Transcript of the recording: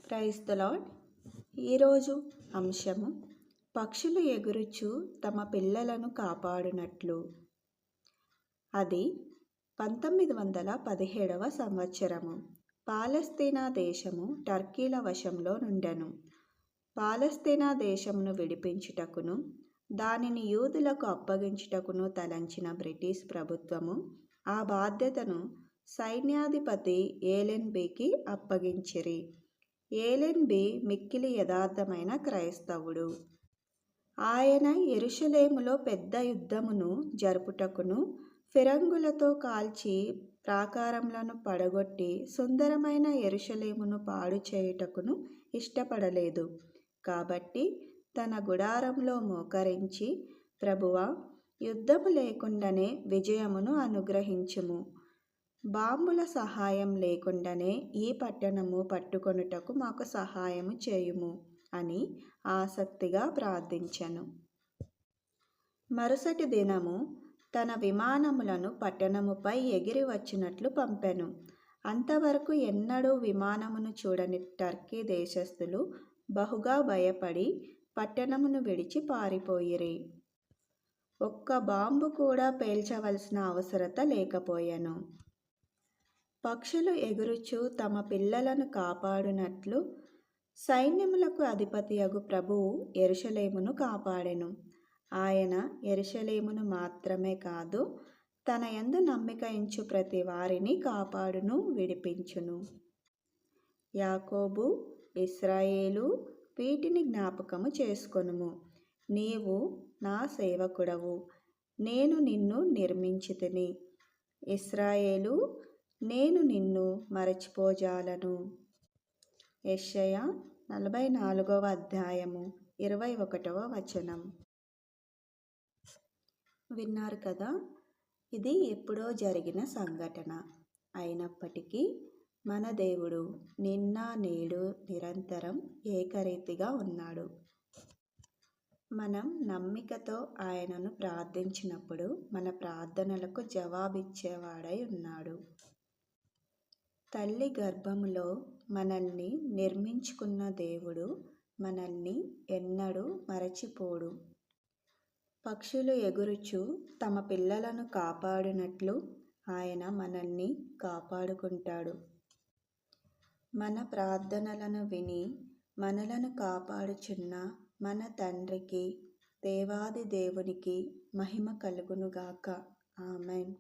Praise the lord. ఈరోజు అంశము పక్షులు ఎగురుచు తమ పిల్లలను కాపాడునట్లు. అది 1917 సంవత్సరము. పాలస్తీనా దేశము టర్కీల వశంలో నుండెను. పాలస్తీనా దేశమును విడిపించుటకును దానిని యూదులకు అప్పగించుటకును తలంచిన బ్రిటిష్ ప్రభుత్వము ఆ బాధ్యతను సైన్యాధిపతి ఏలెన్బీకి అప్పగించిరి. ఏలెన్బీ మిక్కిలి యథార్థమైన క్రైస్తవుడు. ఆయన యెరూషలేములో పెద్ద యుద్ధమును జరుపుటకును ఫిరంగులతో కాల్చి ప్రాకారములను పడగొట్టి సుందరమైన యెరూషలేమును పాడు చేయుటకును ఇష్టపడలేదు. కాబట్టి తన గుడారంలో మోకరించి, ప్రభువా, యుద్ధము లేకుండానే విజయమును అనుగ్రహించుము, బాంబుల సహాయం లేకుండానే ఈ పట్టణము పట్టుకొనుటకు మాకు సహాయము చేయుము అని ఆసక్తిగా ప్రార్థించెను. మరుసటి దినము తన విమానములను పట్టణముపై ఎగిరి వచ్చినట్లు పంపెను. అంతవరకు ఎన్నడూ విమానమును చూడని టర్కీ దేశస్థులు బహుగా భయపడి పట్టణమును విడిచి పారిపోయిరి. ఒక్క బాంబు కూడా పేల్చవలసిన అవసరత లేకపోయెను. పక్షులు ఎగురుచు తమ పిల్లలను కాపాడునట్లు సైన్యములకు అధిపతియగు ప్రభువు యెరూషలేమును కాపాడెను. ఆయన యెరూషలేమును మాత్రమే కాదు, తన యందు నమ్మిక ఉంచు ప్రతి వారిని కాపాడును, విడిపించును. యాకోబు, ఇశ్రాయేలు, వీటిని జ్ఞాపకము చేసుకొనుము. నీవు నా సేవకుడవు, నేను నిన్ను నిర్మించితిని. ఇశ్రాయేలు, నేను నిన్ను మరచిపోజాలను. యెషయా 44వ అధ్యాయము 21వ వచనం. విన్నారు కదా, ఇది ఎప్పుడో జరిగిన సంఘటన. అయినప్పటికీ మన దేవుడు నిన్న నేడు నిరంతరం ఏకరీతిగా ఉన్నాడు. మనం నమ్మికతో ఆయనను ప్రార్థించినప్పుడు మన ప్రార్థనలకు జవాబిచ్చేవాడై ఉన్నాడు. తల్లి గర్భములో మనల్ని నిర్మించుకున్న దేవుడు మనల్ని ఎన్నడూ మరచిపోడు. పక్షులు ఎగురుచు తమ పిల్లలను కాపాడునట్లు ఆయన మనల్ని కాపాడుకుంటాడు. మన ప్రార్థనలను విని మనలను కాపాడుచున్న మన తండ్రికి, దేవాది దేవునికి మహిమ కలుగునుగాక. ఆమెన్.